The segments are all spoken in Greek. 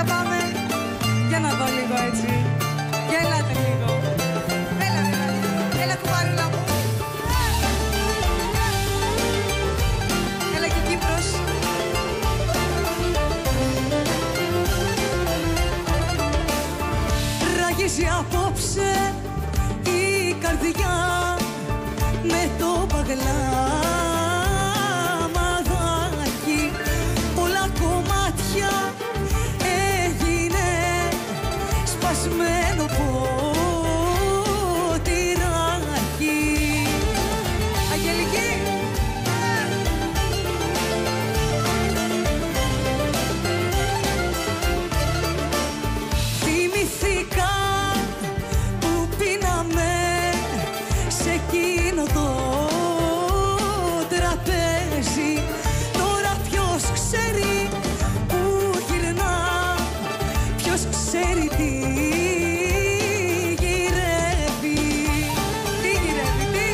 πάμε. Για να δω λίγο έτσι. Για ελάτε λίγο. Έλα, έλα κουμπάρουλα μου. Έλα και Κύπρος. Ράγιζει απόψε η καρδιά με το παγλάμαδάκι. Πολλά κομμάτια έγινε σπασμένο ποτηράκι. Αγγελική. Θυμηθήκα που πίναμε σε εκείνο το τραπέζι. Τώρα ποιος ξέρει που γυρνά, ποιος ξέρει τι γυρεύει. Τι γυρεύει, τι.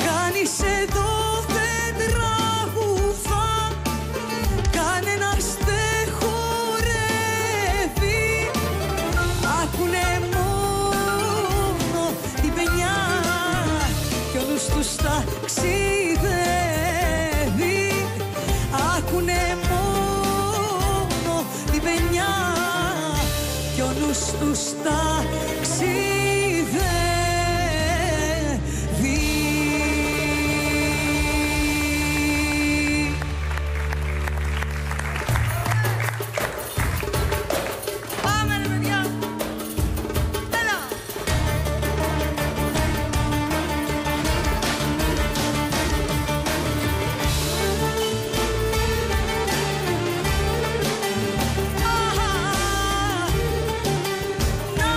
Κανείς εδώ δεν τραγουδά, κανένας δεν χορεύει. Άκουνε μόνο την παινιά κι ο νους τους ταξιδεύει. Άκουνε μόνο την παινιά κι ο νους τους ταξιδεύει. Πάμε ρε παιδιά. Έλα. Αχα. Να.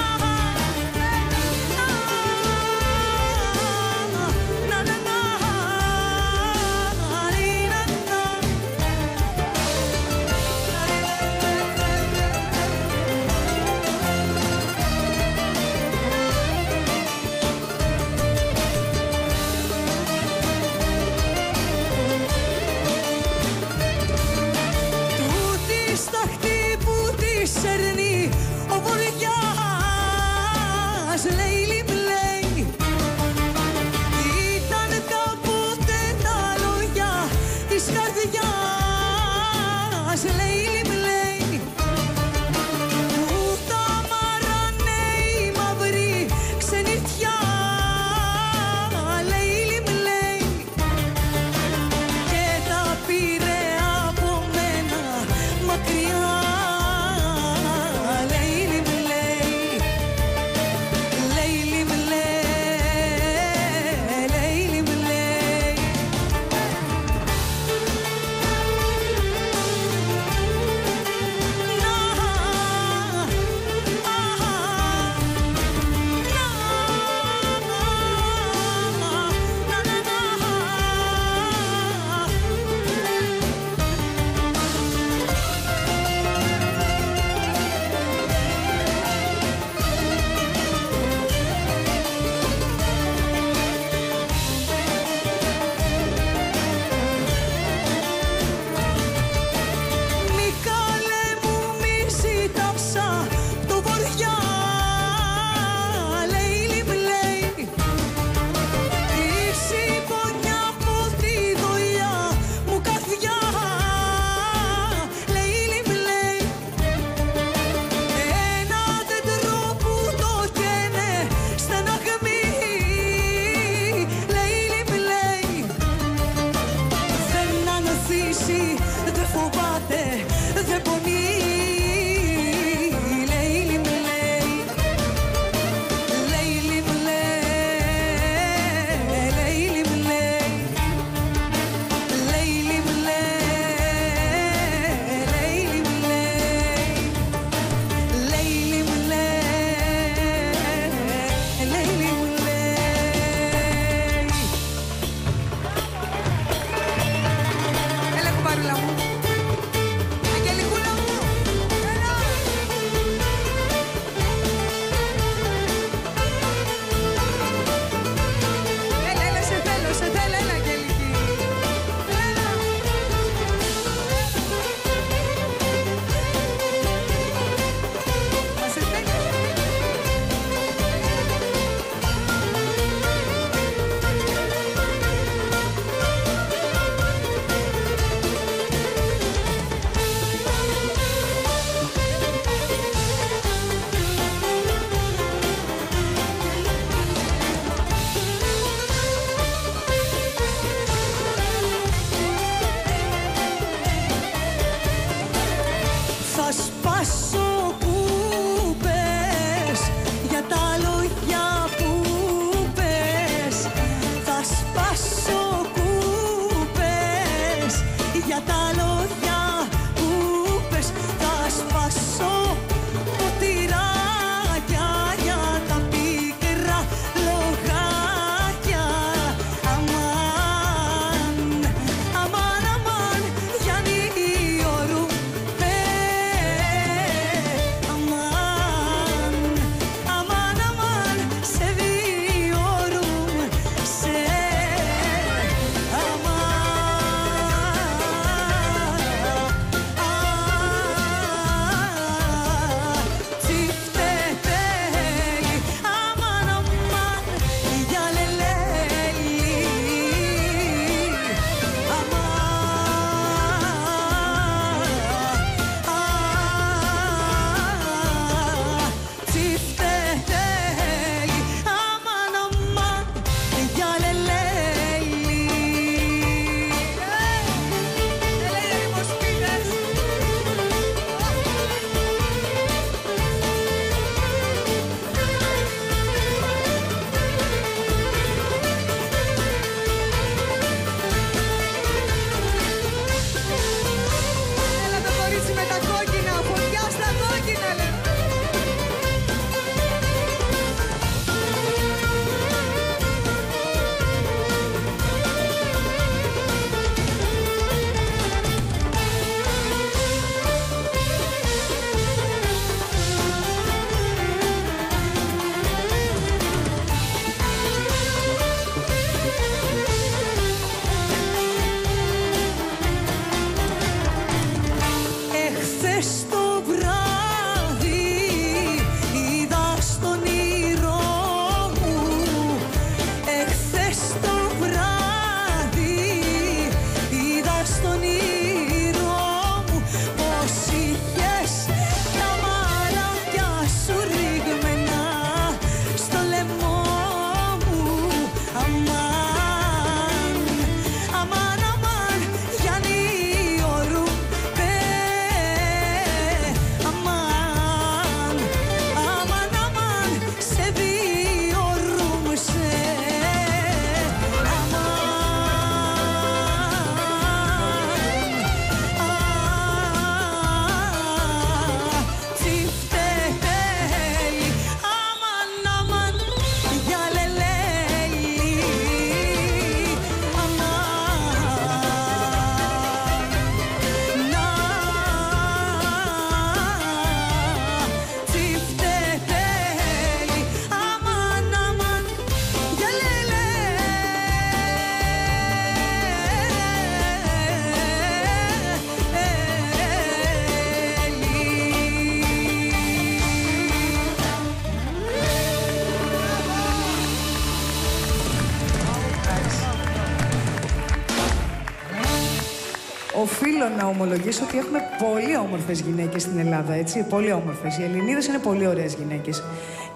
οφείλω να ομολογήσω ότι έχουμε πολύ όμορφες γυναίκες στην Ελλάδα, έτσι. Πολύ όμορφες. Οι Ελληνίδες είναι πολύ ωραίες γυναίκες.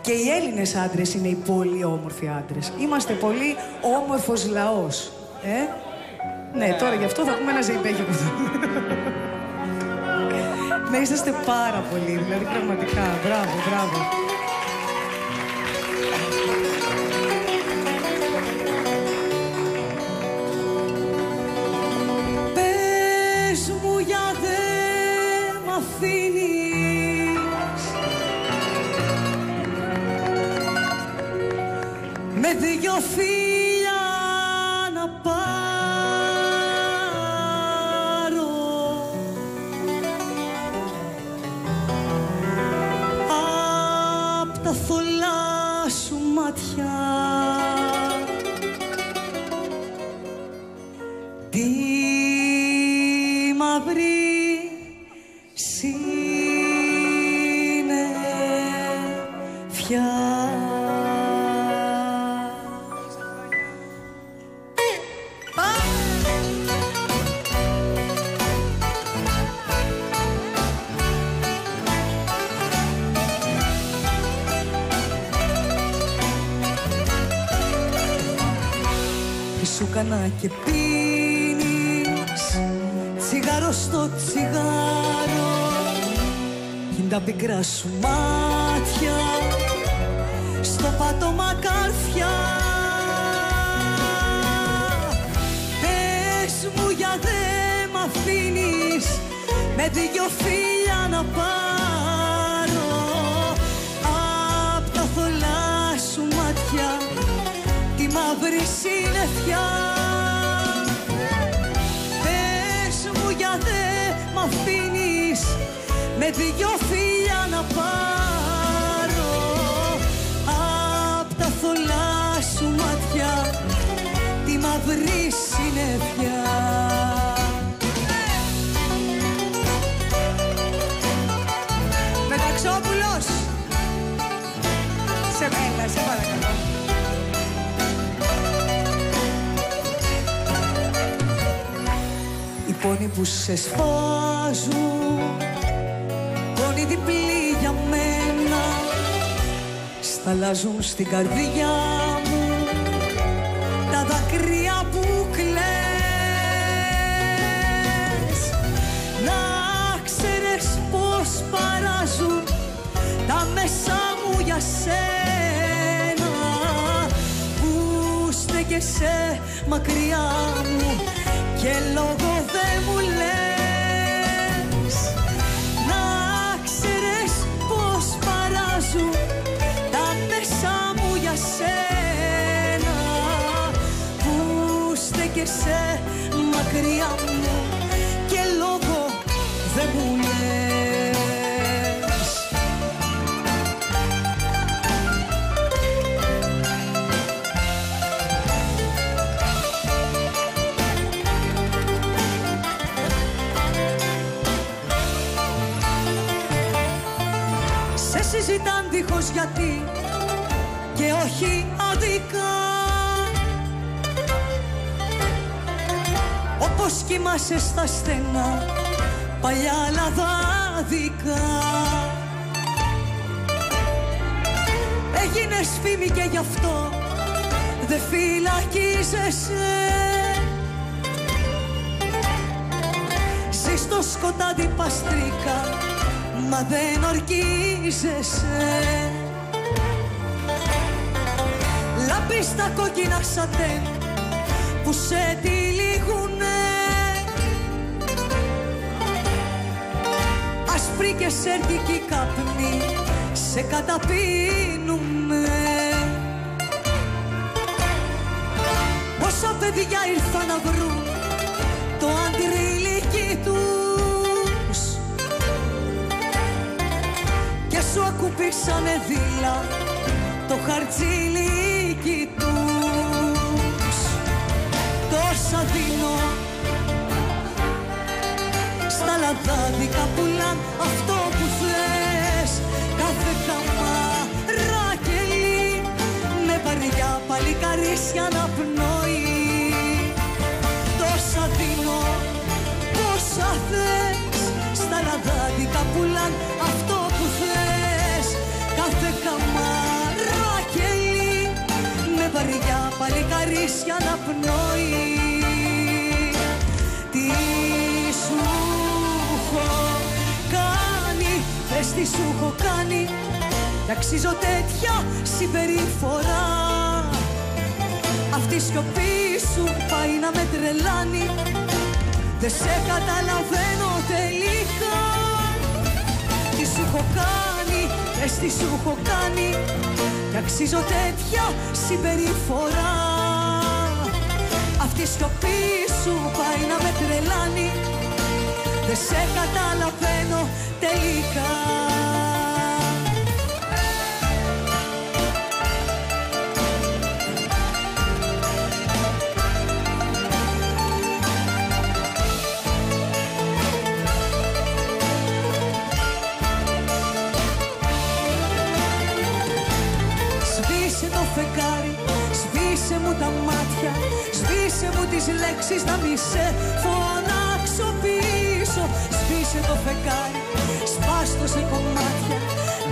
Και οι Έλληνες άντρες είναι οι πολύ όμορφοι άντρες. Είμαστε πολύ όμορφος λαός. Ναι, τώρα γι' αυτό θα πούμε ένα ζεϊμπέκικο. Ναι, είσαστε πάρα πολύ, δηλαδή πραγματικά. Μπράβο, μπράβο. Πες μου για δε μ' αφήνεις με δυο φίλια να πάρω απ' τα θολά σου μάτια τη μαύρη συννεφιά. Σου κάνα και πίνεις τσιγάρο στο τσιγάρο κι τα πικρά σου μάτια στο πάτωμα καρφιά. Πες μου για δε μ' αφήνεις με δυο φίλια να πάρω απ' τα θολά σου μάτια τη μαύρη συννεφιά. Πες μου για δε μ' αφήνεις με δυο φίλια να πάρω απ' τα θολά σου μάτια τη μαύρη συννεφιά. Μεταξόπουλος, σε μένα, σε παρακαλώ. Οι πόνοι που σε σφάζουν, πόνοι διπλοί για μένα, σταλάζουν στην καρδιά μου τα δάκρυα που κλαις. Να ξέρεις πως παράζουν τα μέσα μου για σένα που στέκεσαι μακριά μου και λόγο δεν μου λες. Να ξέρεις πως παράζουν τα μέσα μου για σένα που στέκεσαι μακριά μου και λόγο δεν μου λες. Συζητάν δίχως γιατί και όχι αδικά, όπως κοιμάσαι στα στενά παλιά λαδάδικα. Έγινες φήμη και γι' αυτό δε φυλακίζεσαι. Ζεις στο σκοτάδι παστρίκα μα δεν ορκίζεσαι. Λάμπεις τα κόκκινα σατέν που σε τυλίγουνε, άσπροι και σερτικοί καπνοί σε καταπίνουνε. Πόσα παιδιά ήρθαν να βρουν το αντρίλικι τους και σου ακουπήσανε δίλα το χαρτζήλικι τους. Τόσα δίνω στα λαδάδικα πουλάν αυτό που θες. Κάθε καμαράκελι με βαριά παλικαρίσια να πνοεί. Τόσα δίνω, πώς πουλάν αυτό που θες. Κάθε καμαράκελι με βαριά παλικαρίσια να πνοεί. Τι σου έχω κάνει, πες τι σου έχω κάνει, κι αξίζω τέτοια συμπεριφορά. Αυτή η σιωπή σου πάει να με τρελάνει. Δεν σε καταλαβαίνω τελικά. Τι σου έχω κάνει, πες τι σου έχω κάνει, κι αξίζω τέτοια συμπεριφορά. Αυτή η σιωπή σου πάει να με τρελάνει. Δεν σε καταλαβαίνω τελικά. Σβήσε μου τα μάτια, σβήσε μου τις λέξεις, να μη σε φωνάξω πίσω. Σβήσε το φεγγάρι, σπάστο σε κομμάτια,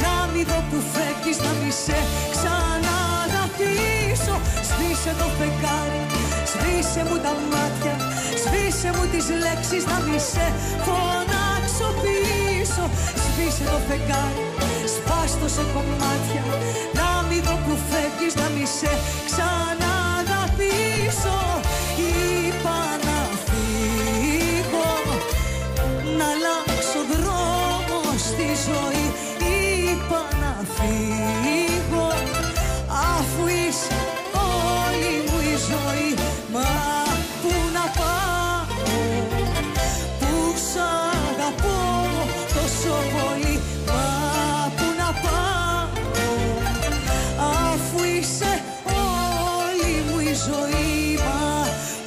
να μη δω που φεύγεις, να μη σε ξαναγαπήσω. Σβήσε το φεγγάρι, σβήσε μου τα μάτια, σβήσε μου τις λέξεις, να μη σε φωνάξω πίσω. Σβήσε το φεγγάρι, σπάστο σε κομμάτια, να μη δω που φεύγεις, να μη σε ξαναγαπήσω. Είπα να φύγω, να αλλάξω δρόμο στη ζωή. Είπα να φύγω, αφού είσαι όλη μου η ζωή. Μα πού να πάω, που σ' αγαπώ τόσο πολύ. Μα πού να πάω, αφού είσαι όλη μου η ζωή. Μα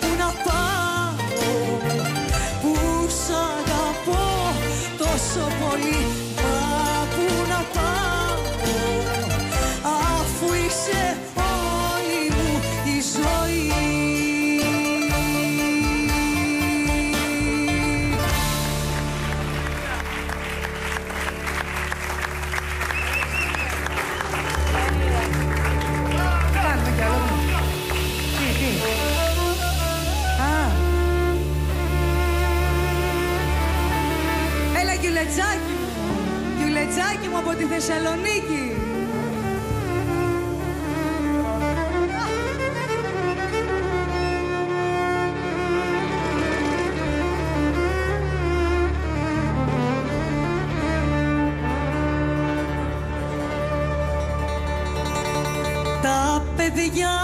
πού να πάω, που σ' αγαπώ τόσο πολύ. Μα πού να πάω, αφού είσαι όλη μου η ζωή. Γιουλετζάκι μου από τη Θεσσαλονίκη. Τα παιδιά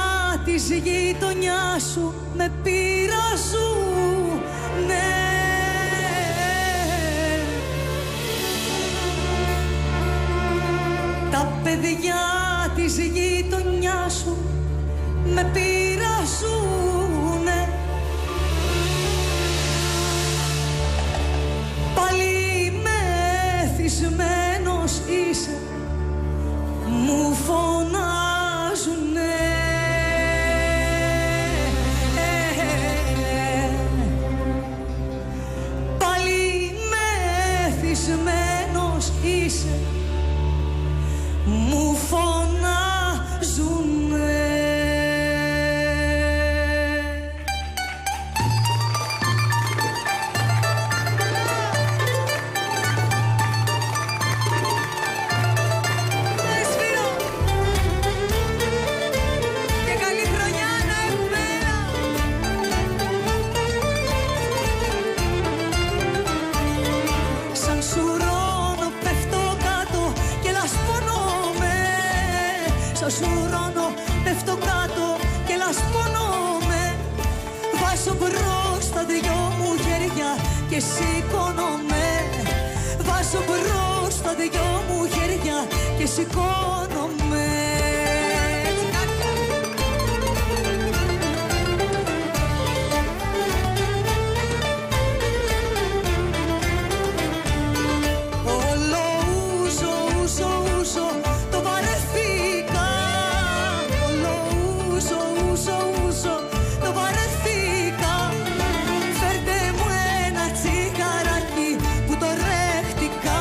της γειτονιάς σου με πειράζουν, ναι. Τα παιδιά της γειτονιάς σου με πειράζουνε. Πάλι μεθυσμένος είσαι, μου φωνάζουνε. Πάλι μεθυσμένος είσαι, μου φωνάζουνε. Και καλή χρονιά να έχουμε. Σαν σουρώνω πέφτω κάτω και λασπώνομαι. Σαν σουρώνω πέφτω κάτω και λασπώνομαι. Βάζω μπρος τα δυο μου χέρια και σηκώνομαι. Βάζω μπρος τα δυο μου χέρια και σηκώνομαι. Όλο ούζω, ούζω, ούζω, το βαρεθήκα. Όλο ούζω, ούζω, ούζω, το βαρεθήκα. Φέρτε μου ένα τσιγαράκι που το ρέχτηκα.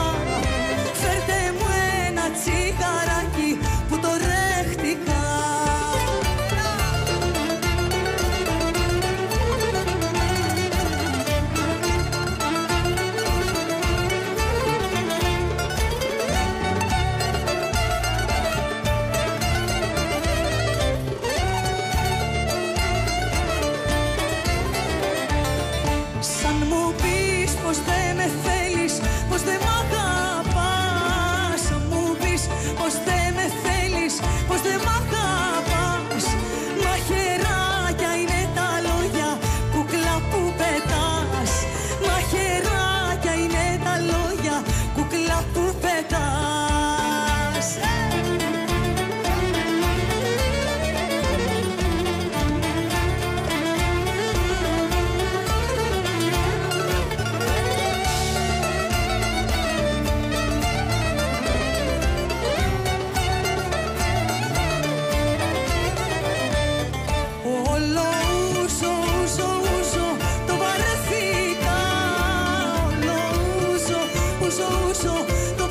το